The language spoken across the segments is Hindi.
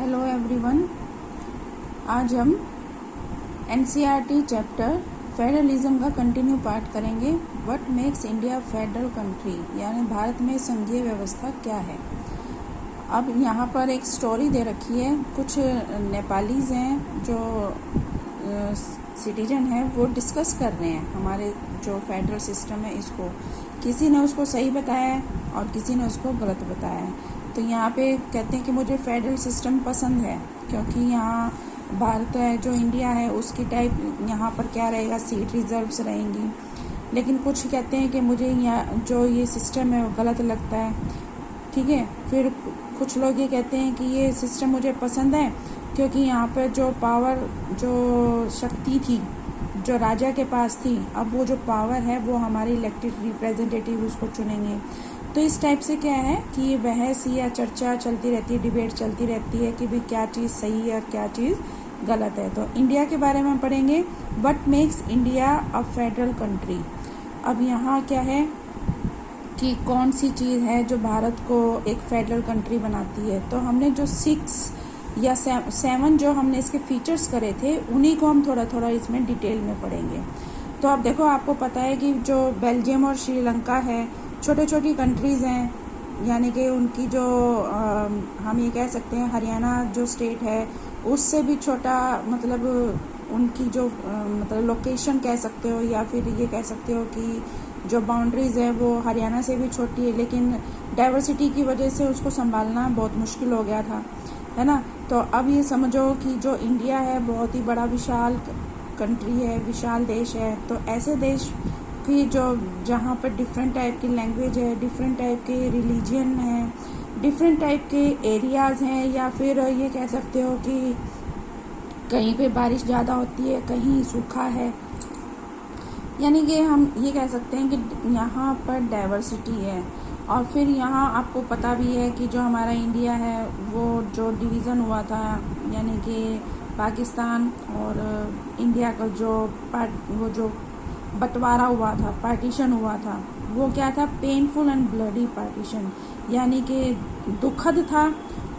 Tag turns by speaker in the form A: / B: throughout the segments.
A: Hello everyone. आज हम एनसीईआरटी चैप्टर फेडरलिज्म का कंटिन्यू पार्ट करेंगे। What makes India federal country, यानी भारत में संघीय व्यवस्था क्या है। अब यहाँ पर एक स्टोरी दे रखी है। कुछ नेपालीज हैं जो सिटीजन हैं, वो डिस्कस कर रहे हैं हमारे जो फेडरल सिस्टम है इसको। किसी ने उसको सही बताया है और किसी ने उसको गलत बताया है। तो यहाँ पे कहते हैं कि मुझे फेडरल सिस्टम पसंद है क्योंकि यहाँ भारत है जो इंडिया है उसकी टाइप यहाँ पर क्या रहेगा, सीट रिजर्व्स रहेंगी। लेकिन कुछ कहते हैं कि मुझे यहाँ जो ये सिस्टम है वो गलत लगता है। ठीक है, फिर कुछ लोग ये कहते हैं कि ये सिस्टम मुझे पसंद है क्योंकि यहाँ पर जो पावर, जो शक्ति थी जो राजा के पास थी, अब वो जो पावर है वो हमारे इलेक्टेड रिप्रेजेंटेटिव उसको चुनेंगे। तो इस टाइप से क्या है कि ये बहस या चर्चा चलती रहती है, डिबेट चलती रहती है कि भाई क्या चीज़ सही है और क्या चीज़ गलत है। तो इंडिया के बारे में हम पढ़ेंगे, what makes India a federal country. अब यहाँ क्या है कि कौन सी चीज़ है जो भारत को एक फेडरल कंट्री बनाती है। तो हमने जो 6 या 7 जो हमने इसके फीचर्स करे थे उन्हीं को हम थोड़ा थोड़ा इसमें डिटेल में पढ़ेंगे। तो अब देखो, आपको पता है कि जो बेल्जियम और श्रीलंका है छोटी छोटी कंट्रीज़ हैं, यानी कि उनकी जो हम ये कह सकते हैं हरियाणा जो स्टेट है उससे भी छोटा, मतलब उनकी जो मतलब लोकेशन कह सकते हो या फिर ये कह सकते हो कि जो बाउंड्रीज़ है वो हरियाणा से भी छोटी है। लेकिन डाइवर्सिटी की वजह से उसको संभालना बहुत मुश्किल हो गया था, है ना। तो अब ये समझो कि जो इंडिया है बहुत ही बड़ा विशाल कंट्री है, विशाल देश है। तो ऐसे देश की जो जहाँ पर डिफरेंट टाइप की लैंग्वेज है, डिफरेंट टाइप के रिलीजन है, डिफरेंट टाइप के एरियाज़ हैं, या फिर ये कह सकते हो कि कहीं पे बारिश ज़्यादा होती है, कहीं सूखा है, यानी कि हम ये कह सकते हैं कि यहाँ पर डाइवर्सिटी है। और फिर यहाँ आपको पता भी है कि जो हमारा इंडिया है वो जो डिवीज़न हुआ था, यानी कि पाकिस्तान और इंडिया का वो जो बंटवारा हुआ था, पार्टीशन हुआ था, वो क्या था, पेनफुल एंड ब्लडी पार्टीशन, यानी कि दुखद था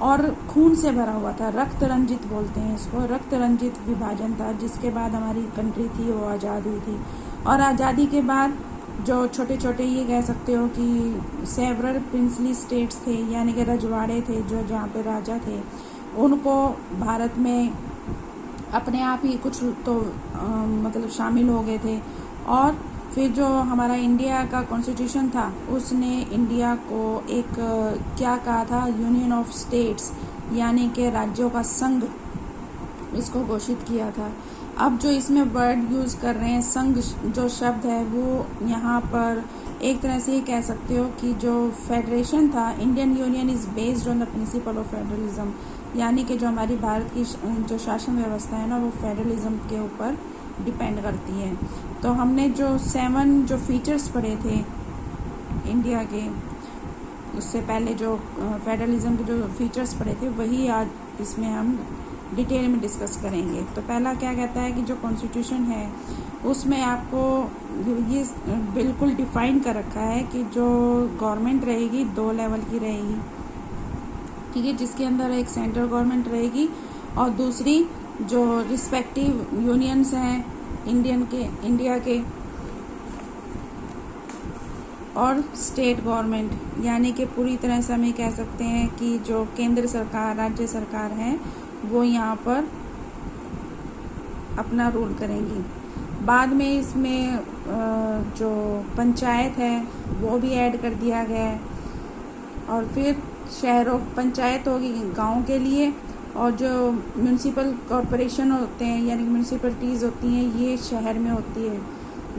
A: और खून से भरा हुआ था। रक्त रंजित बोलते हैं इसको, रक्त रंजित विभाजन था, जिसके बाद हमारी कंट्री थी वो आज़ाद हुई थी। और आज़ादी के बाद जो छोटे छोटे ये कह सकते हो कि सेवरल प्रिंसली स्टेट्स थे, यानी कि रजवाड़े थे जो जहाँ पे राजा थे, उनको भारत में अपने आप ही कुछ तो मतलब शामिल हो गए थे। और फिर जो हमारा इंडिया का कॉन्स्टिट्यूशन था उसने इंडिया को एक क्या कहा था, यूनियन ऑफ स्टेट्स, यानी कि राज्यों का संघ इसको घोषित किया था। अब जो इसमें वर्ड यूज़ कर रहे हैं, संघ जो शब्द है वो यहाँ पर एक तरह से ये कह सकते हो कि जो फेडरेशन था, Indian union is based on the principle of federalism, यानी कि जो हमारी भारत की जो शासन व्यवस्था है ना वो फेडरलिज्म के ऊपर डिपेंड करती है। तो हमने जो 7 जो फीचर्स पढ़े थे इंडिया के, उससे पहले जो फेडरलिज्म के जो फीचर्स पढ़े थे वही आज इसमें हम डिटेल में डिस्कस करेंगे। तो पहला क्या कहता है कि जो कॉन्स्टिट्यूशन है उसमें आपको ये बिल्कुल डिफाइन कर रखा है कि जो गवर्नमेंट रहेगी 2 लेवल की रहेगी, ठीक है, जिसके अंदर एक सेंट्रल गवर्नमेंट रहेगी और दूसरी जो रिस्पेक्टिव यूनियंस हैं इंडिया के और स्टेट गवर्नमेंट, यानी कि पूरी तरह से हम ये कह सकते हैं कि जो केंद्र सरकार, राज्य सरकार है वो यहाँ पर अपना रूल करेंगी। बाद में इसमें जो पंचायत है वो भी ऐड कर दिया गया है। और फिर शहरों पंचायत होगी गांव के लिए, और जो म्यूनसिपल कॉरपोरेशन होते हैं यानी कि म्यूनसिपलिटीज़ होती हैं ये शहर में होती है,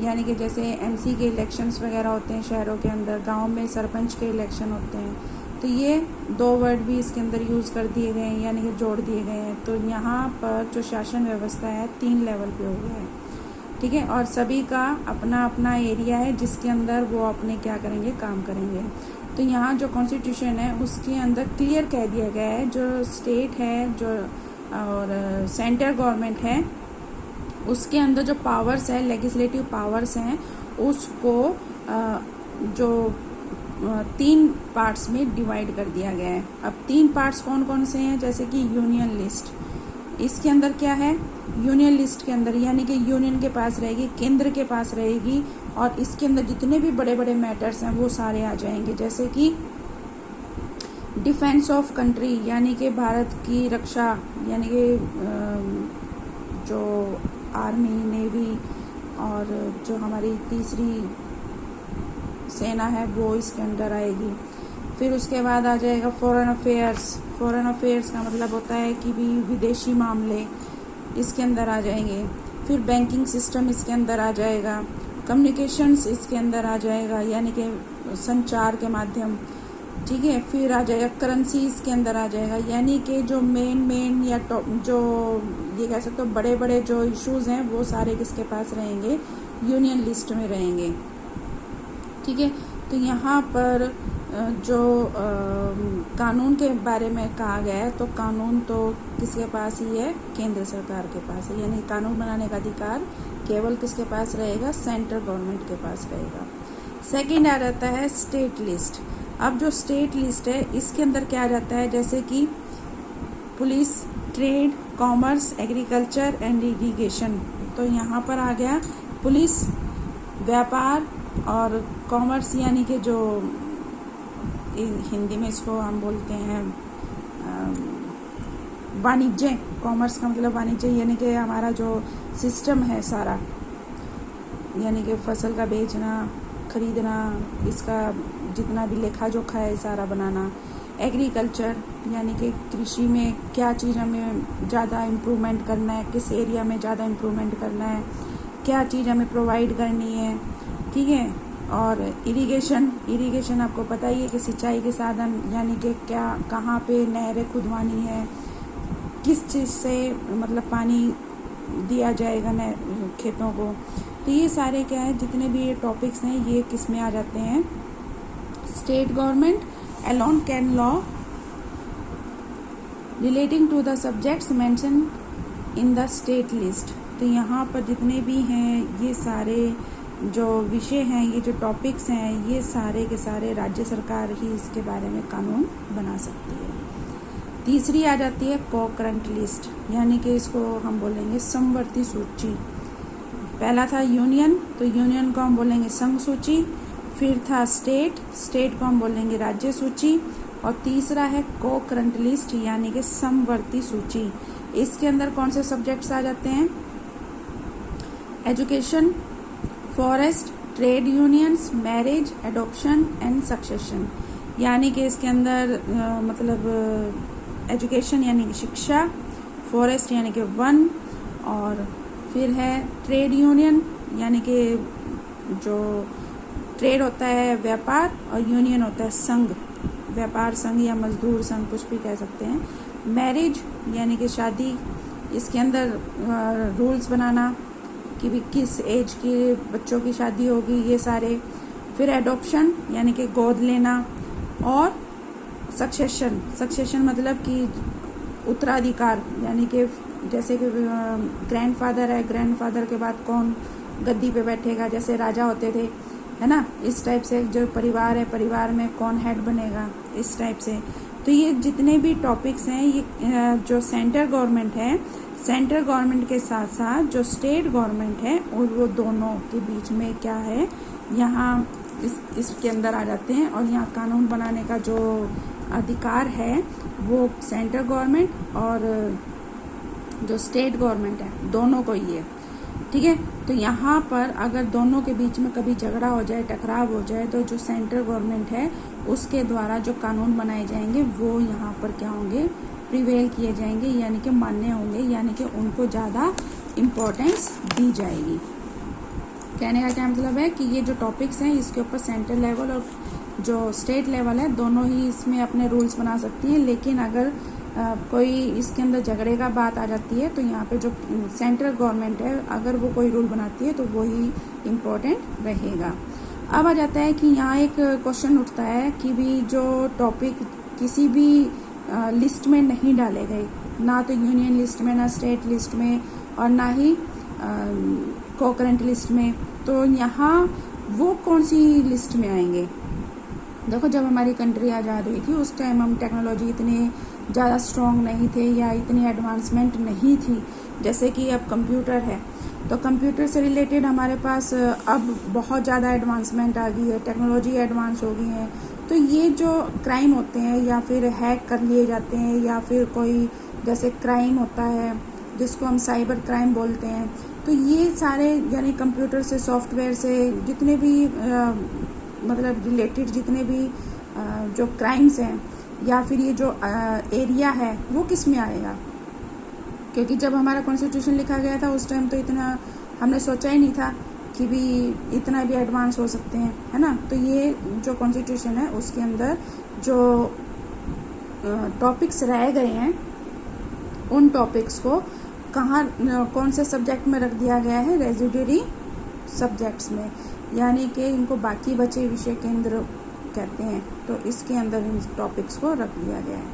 A: यानी कि जैसे एमसी के इलेक्शंस वगैरह होते हैं शहरों के अंदर, गांव में सरपंच के इलेक्शन होते हैं। तो ये 2 वर्ड भी इसके अंदर यूज़ कर दिए गए हैं, यानी कि जोड़ दिए गए हैं। तो यहाँ पर जो शासन व्यवस्था है 3 लेवल पे हो गया है, ठीक है, और सभी का अपना अपना एरिया है जिसके अंदर वो अपने क्या करेंगे, काम करेंगे। तो यहाँ जो कॉन्स्टिट्यूशन है उसके अंदर क्लियर कह दिया गया है जो स्टेट है जो और सेंट्रल गवर्नमेंट है उसके अंदर जो पावर्स है, लेजिस्लेटिव पावर्स हैं, उसको जो तीन पार्ट्स में डिवाइड कर दिया गया है। अब तीन पार्ट्स कौन कौन से हैं, जैसे कि यूनियन लिस्ट, इसके अंदर क्या है, यूनियन लिस्ट के अंदर यानी कि यूनियन के पास रहेगी, केंद्र के पास रहेगी, और इसके अंदर जितने भी बड़े बड़े मैटर्स हैं वो सारे आ जाएंगे, जैसे कि डिफेंस ऑफ कंट्री यानी कि भारत की रक्षा, यानी कि जो आर्मी, नेवी और जो हमारी तीसरी सेना है वो इसके अंदर आएगी। फिर उसके बाद आ जाएगा फॉरेन अफेयर्स। फॉरेन अफेयर्स का मतलब होता है कि भी विदेशी मामले इसके अंदर आ जाएंगे। फिर बैंकिंग सिस्टम इसके अंदर आ जाएगा, कम्युनिकेशंस इसके अंदर आ जाएगा यानी कि संचार के माध्यम, ठीक है। फिर आ जाएगा करेंसी इसके अंदर आ जाएगा, यानी कि जो मेन या जो ये कह सकते हो बड़े बड़े जो इश्यूज हैं वो सारे किसके पास रहेंगे, यूनियन लिस्ट में रहेंगे, ठीक है। तो यहाँ पर जो कानून के बारे में कहा गया है, तो कानून तो किसके पास ही है, केंद्र सरकार के पास है, यानी कानून बनाने का अधिकार केवल किसके पास रहेगा, सेंट्रल गवर्नमेंट के पास रहेगा। सेकंड आ जाता है स्टेट लिस्ट। अब जो स्टेट लिस्ट है इसके अंदर क्या आ जाता है, जैसे कि police, trade, commerce, agriculture and irrigation. तो यहाँ पर आ गया पुलिस, व्यापार और कॉमर्स, यानी कि जो हिंदी में इसको हम बोलते हैं वाणिज्य। कॉमर्स का मतलब वाणिज्य, यानी कि हमारा जो सिस्टम है सारा, यानी कि फसल का बेचना, खरीदना, इसका जितना भी लेखा जोखा है सारा बनाना। एग्रीकल्चर यानी कि कृषि में क्या चीज़ हमें ज़्यादा इम्प्रूवमेंट करना है, किस एरिया में ज़्यादा इम्प्रूवमेंट करना है, क्या चीज़ हमें प्रोवाइड करनी है, ठीक है। और इरिगेशन आपको पता ही है कि सिंचाई के साधन, यानी कि क्या कहाँ पे नहरें खुदवानी है, किस चीज़ से मतलब पानी दिया जाएगा खेतों को। तो ये सारे क्या है, जितने भी ये टॉपिक्स हैं ये किस में आ जाते हैं, state government alone can law relating to the subjects mentioned in the state list। तो यहाँ पर जितने भी हैं ये सारे जो विषय हैं, ये जो टॉपिक्स हैं, ये सारे के सारे राज्य सरकार ही इसके बारे में कानून बना सकती है। तीसरी आ जाती है कोकरेंट लिस्ट, यानी कि इसको हम बोलेंगे समवर्ती सूची। पहला था यूनियन, तो यूनियन को हम बोलेंगे संघ सूची। फिर था स्टेट को हम बोलेंगे राज्य सूची। और तीसरा है कोकरेंट लिस्ट, यानी कि समवर्ती सूची। इसके अंदर कौन से सब्जेक्ट्स आ जाते हैं, education, forest, trade unions, marriage, adoption and succession. यानी कि इसके अंदर मतलब एजुकेशन यानी कि शिक्षा, फॉरेस्ट यानी कि वन, और फिर है ट्रेड यूनियन यानी कि जो ट्रेड होता है व्यापार, और यूनियन होता है संघ, व्यापार संघ या मजदूर संघ कुछ भी कह सकते हैं। मैरिज यानी कि शादी, इसके अंदर रूल्स बनाना कि भी किस एज के बच्चों की शादी होगी, ये सारे। फिर एडॉप्शन यानी कि गोद लेना, और सक्सेशन मतलब कि उत्तराधिकार, यानी कि जैसे कि ग्रैंडफादर है, ग्रैंडफादर के बाद कौन गद्दी पे बैठेगा, जैसे राजा होते थे, है ना, इस टाइप से। जो परिवार है, परिवार में कौन हेड बनेगा, इस टाइप से। तो ये जितने भी टॉपिक्स हैं ये जो सेंट्रल गवर्नमेंट है, सेंट्रल गवर्नमेंट के साथ साथ जो स्टेट गवर्नमेंट है, और वो दोनों के बीच में क्या है, यहाँ इसके अंदर आ जाते हैं। और यहाँ कानून बनाने का जो अधिकार है वो सेंट्रल गवर्नमेंट और जो स्टेट गवर्नमेंट है दोनों को ही है, ठीक है। तो यहाँ पर अगर दोनों के बीच में कभी झगड़ा हो जाए, टकराव हो जाए, तो जो सेंट्रल गवर्नमेंट है उसके द्वारा जो कानून बनाए जाएंगे वो यहाँ पर क्या होंगे, प्रिवेल किए जाएंगे, यानी कि मान्य होंगे, यानी कि उनको ज़्यादा इम्पोर्टेंस दी जाएगी। कहने का क्या मतलब है कि ये जो टॉपिक्स हैं इसके ऊपर सेंट्रल लेवल और जो स्टेट लेवल है दोनों ही इसमें अपने रूल्स बना सकती हैं, लेकिन अगर कोई इसके अंदर झगड़े का बात आ जाती है तो यहाँ पे जो सेंट्रल गवर्नमेंट है अगर वो कोई रूल बनाती है तो वो ही इम्पोर्टेंट रहेगा। अब आ जाता है कि यहाँ एक क्वेश्चन उठता है कि भी जो टॉपिक किसी भी लिस्ट में नहीं डाले गए, ना तो यूनियन लिस्ट में, ना स्टेट लिस्ट में, और ना ही कोकरेंट लिस्ट में, तो यहाँ वो कौन सी लिस्ट में आएंगे, देखो, जब हमारी कंट्री आज़ाद हुई थी उस टाइम हम टेक्नोलॉजी इतने ज़्यादा स्ट्रॉन्ग नहीं थे या इतनी एडवांसमेंट नहीं थी जैसे कि अब कंप्यूटर है। तो कंप्यूटर से रिलेटेड हमारे पास अब बहुत ज़्यादा एडवांसमेंट आ गई है, टेक्नोलॉजी एडवांस हो गई है। तो ये जो क्राइम होते हैं या फिर हैक कर लिए जाते हैं या फिर कोई जैसे क्राइम होता है जिसको हम साइबर क्राइम बोलते हैं, तो ये सारे यानी कंप्यूटर से, सॉफ्टवेयर से जितने भी मतलब रिलेटेड जितने भी जो क्राइम्स हैं या फिर ये जो एरिया है वो किस में आएगा। क्योंकि जब हमारा कॉन्स्टिट्यूशन लिखा गया था उस टाइम तो इतना हमने सोचा ही नहीं था कि भी इतना भी एडवांस हो सकते हैं, है ना। तो ये जो कॉन्स्टिट्यूशन है उसके अंदर जो टॉपिक्स रह गए हैं उन टॉपिक्स को कहाँ कौन से सब्जेक्ट में रख दिया गया है, रेजिडरी सब्जेक्ट्स में, यानी कि इनको बाकी बचे विषय केंद्र कहते हैं। तो इसके अंदर इन टॉपिक्स को रख दिया गया है,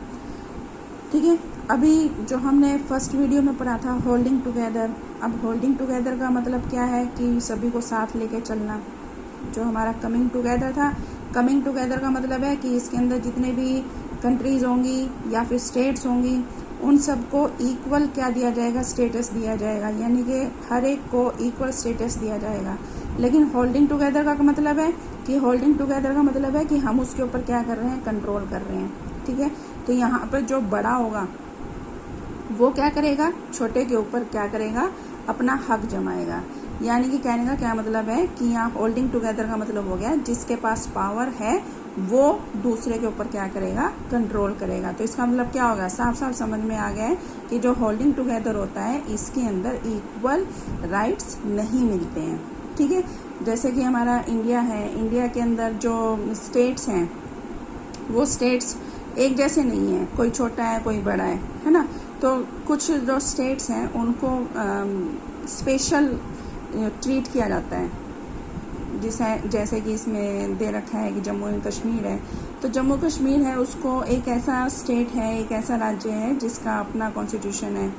A: ठीक है। अभी जो हमने फर्स्ट वीडियो में पढ़ा था होल्डिंग टुगेदर, अब होल्डिंग टुगेदर का मतलब क्या है कि सभी को साथ लेके चलना। जो हमारा कमिंग टुगेदर था, कमिंग टुगेदर का मतलब है कि इसके अंदर जितने भी कंट्रीज़ होंगी या फिर स्टेट्स होंगी उन सबको इक्वल क्या दिया जाएगा, स्टेटस दिया जाएगा, यानी कि हर एक को इक्वल स्टेटस दिया जाएगा। लेकिन होल्डिंग टुगेदर का मतलब है कि होल्डिंग टुगेदर का मतलब है कि हम उसके ऊपर क्या कर रहे हैं, कंट्रोल कर रहे हैं, ठीक है। तो यहाँ पर जो बड़ा होगा वो क्या करेगा, छोटे के ऊपर क्या करेगा, अपना हक जमाएगा। यानी कि कहने का क्या मतलब है कि यहाँ होल्डिंग टुगेदर का मतलब हो गया जिसके पास पावर है वो दूसरे के ऊपर क्या करेगा, कंट्रोल करेगा। तो इसका मतलब क्या होगा, साफ साफ समझ में आ गया है कि जो होल्डिंग टुगेदर होता है इसके अंदर इक्वल राइट्स नहीं मिलते हैं, ठीक है। जैसे कि हमारा इंडिया है, इंडिया के अंदर जो स्टेट्स हैं वो स्टेट्स एक जैसे नहीं है, कोई छोटा है कोई बड़ा है ना। तो कुछ जो स्टेट्स हैं उनको स्पेशल ट्रीट किया जाता है, जैसे कि इसमें दे रखा है कि जम्मू एंड कश्मीर है। तो जम्मू कश्मीर है उसको एक ऐसा स्टेट है, एक ऐसा राज्य है जिसका अपना कॉन्स्टिट्यूशन है,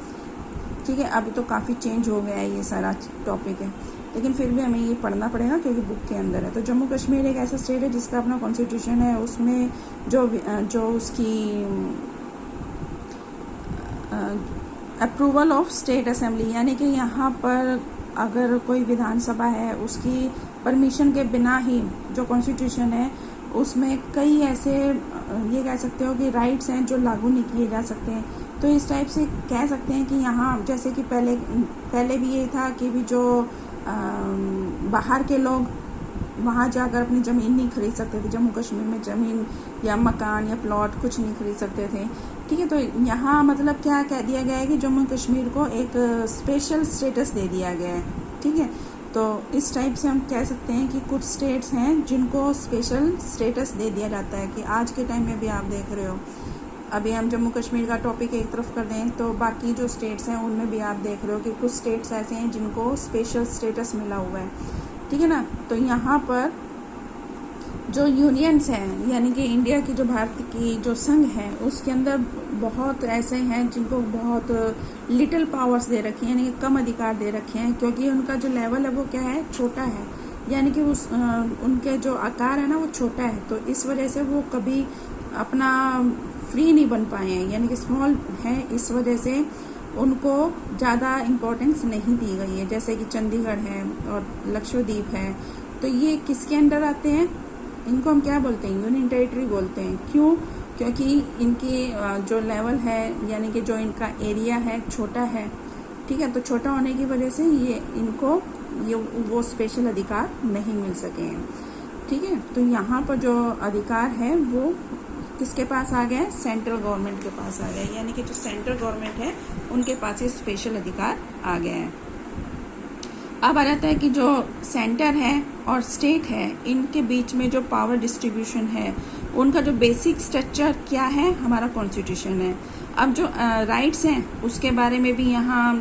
A: ठीक है। अभी तो काफ़ी चेंज हो गया है ये सारा टॉपिक है, लेकिन फिर भी हमें ये पढ़ना पड़ेगा क्योंकि बुक के अंदर है। तो जम्मू कश्मीर एक ऐसा स्टेट है जिसका अपना कॉन्स्टिट्यूशन है, उसमें जो उसकी अप्रूवल ऑफ स्टेट असेंबली, यानी कि यहाँ पर अगर कोई विधानसभा है उसकी परमिशन के बिना ही जो कॉन्स्टिट्यूशन है उसमें कई ऐसे ये कह सकते हो कि राइट्स हैं जो लागू नहीं किए जा सकते हैं। तो इस टाइप से कह सकते हैं कि यहाँ जैसे कि पहले भी ये था कि भी जो बाहर के लोग वहाँ जाकर अपनी ज़मीन नहीं खरीद सकते थे, जम्मू कश्मीर में ज़मीन या मकान या प्लॉट कुछ नहीं खरीद सकते थे, ठीक है। तो यहाँ मतलब क्या कह दिया गया है कि जम्मू कश्मीर को एक स्पेशल स्टेटस दे दिया गया है, ठीक है। तो इस टाइप से हम कह सकते हैं कि कुछ स्टेट्स हैं जिनको स्पेशल स्टेटस दे दिया जाता है। कि आज के टाइम में भी आप देख रहे हो, अभी हम जम्मू कश्मीर का टॉपिक एक तरफ कर दें तो बाकी जो स्टेट्स हैं उनमें भी आप देख रहे हो कि कुछ स्टेट्स ऐसे हैं जिनको स्पेशल स्टेटस मिला हुआ है, ठीक है ना। तो यहाँ पर जो यूनियंस हैं यानी कि इंडिया की जो भारत की जो संघ है उसके अंदर बहुत ऐसे हैं जिनको बहुत लिटिल पावर्स दे रखी हैं, यानी कि कम अधिकार दे रखे हैं, क्योंकि उनका जो लेवल है वो क्या है, छोटा है, यानी कि उनके जो आकार है ना वो छोटा है। तो इस वजह से वो कभी अपना फ्री नहीं बन पाए हैं, यानी कि स्मॉल है, इस वजह से उनको ज़्यादा इम्पोर्टेंस नहीं दी गई है। जैसे कि चंडीगढ़ है और लक्षद्वीप है, तो ये किसके अंडर आते हैं, इनको हम क्या बोलते हैं, यूनियन टेरिटरी बोलते हैं। क्यों, क्योंकि इनकी जो लेवल है यानी कि जो इनका एरिया है छोटा है, ठीक है। तो छोटा होने की वजह से इनको वो स्पेशल अधिकार नहीं मिल सके हैं, ठीक है। तो यहाँ पर जो अधिकार है वो किसके पास आ गया, सेंट्रल गवर्नमेंट के पास आ गया, यानी कि जो सेंट्रल गवर्नमेंट है उनके पास ये स्पेशल अधिकार आ गया है। अब आ जाता है कि जो सेंटर है और स्टेट है इनके बीच में जो पावर डिस्ट्रीब्यूशन है उनका जो बेसिक स्ट्रक्चर क्या है, हमारा कॉन्स्टिट्यूशन है। अब जो राइट्स हैं उसके बारे में भी यहाँ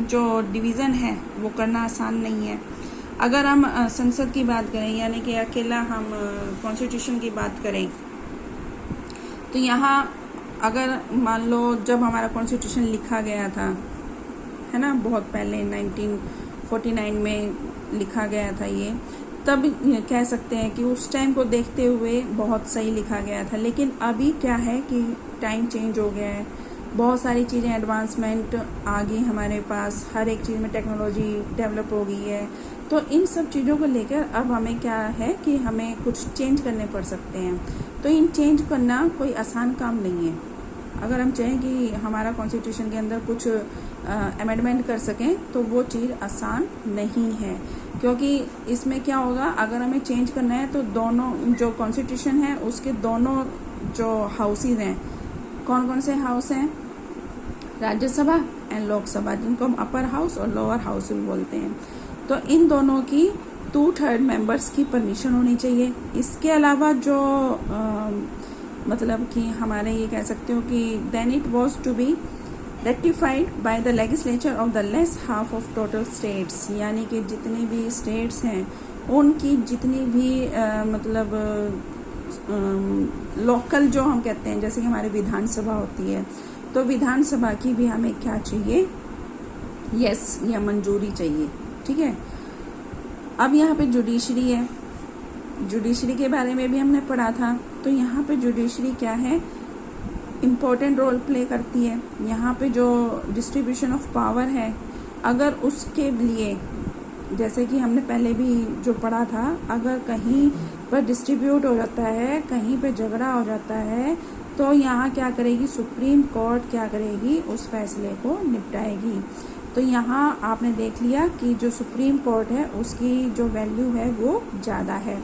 A: जो डिवीज़न है वो करना आसान नहीं है। अगर हम संसद की बात करें यानी कि अकेला हम कॉन्स्टिट्यूशन की बात करें तो यहाँ अगर मान लो जब हमारा कॉन्स्टिट्यूशन लिखा गया था, है ना, बहुत पहले 1949 में लिखा गया था ये, तब कह सकते हैं कि उस टाइम को देखते हुए बहुत सही लिखा गया था। लेकिन अभी क्या है कि टाइम चेंज हो गया है, बहुत सारी चीज़ें एडवांसमेंट आ गई हमारे पास, हर एक चीज़ में टेक्नोलॉजी डेवलप हो गई है। तो इन सब चीज़ों को लेकर अब हमें क्या है कि हमें कुछ चेंज करने पड़ सकते हैं। तो इन चेंज करना कोई आसान काम नहीं है। अगर हम चाहें कि हमारा कॉन्स्टिट्यूशन के अंदर कुछ अमेंडमेंट कर सकें तो वो चीज़ आसान नहीं है, क्योंकि इसमें क्या होगा, अगर हमें चेंज करना है तो दोनों जो कॉन्स्टिट्यूशन है उसके दोनों जो हाउसेज हैं, कौन कौन से हाउस हैं, राज्यसभा एंड लोकसभा, जिनको हम अपर हाउस और लोअर हाउस भी बोलते हैं। तो इन दोनों की 2/3 मेंबर्स की परमिशन होनी चाहिए। इसके अलावा जो मतलब कि हमारे ये कह सकते हो कि then it was to be rectified by the legislature of the less half of total states, यानी कि जितनी भी स्टेट्स हैं उनकी जितनी भी मतलब लोकल जो हम कहते हैं, जैसे कि हमारी विधानसभा होती है, तो विधानसभा की भी हमें क्या चाहिए, यस या मंजूरी चाहिए। ठीक है। अब यहाँ पे जुडिशरी है, जुडिशरी के बारे में भी हमने पढ़ा था। तो यहाँ पे जुडिशरी क्या है, इम्पोर्टेंट रोल प्ले करती है। यहाँ पे जो डिस्ट्रीब्यूशन ऑफ पावर है, अगर उसके लिए, जैसे कि हमने पहले भी जो पढ़ा था, अगर कहीं पर डिस्ट्रीब्यूट हो जाता है, कहीं पे झगड़ा हो जाता है, तो यहाँ क्या करेगी, सुप्रीम कोर्ट क्या करेगी, उस फैसले को निपटाएगी। तो यहाँ आपने देख लिया कि जो सुप्रीम कोर्ट है उसकी जो वैल्यू है वो ज़्यादा है।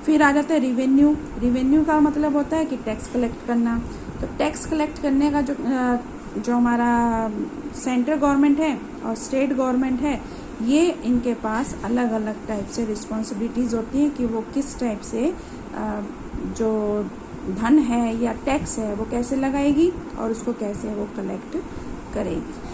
A: फिर आ जाता है रिवेन्यू। रिवेन्यू का मतलब होता है कि टैक्स कलेक्ट करना। तो टैक्स कलेक्ट करने का जो हमारा सेंट्रल गवर्नमेंट है और स्टेट गवर्नमेंट है, ये इनके पास अलग अलग टाइप से रिस्पॉन्सिबिलिटीज़ होती हैं कि वो किस टाइप से जो धन है या टैक्स है वो कैसे लगाएगी और उसको कैसे वो कलेक्ट करेगी।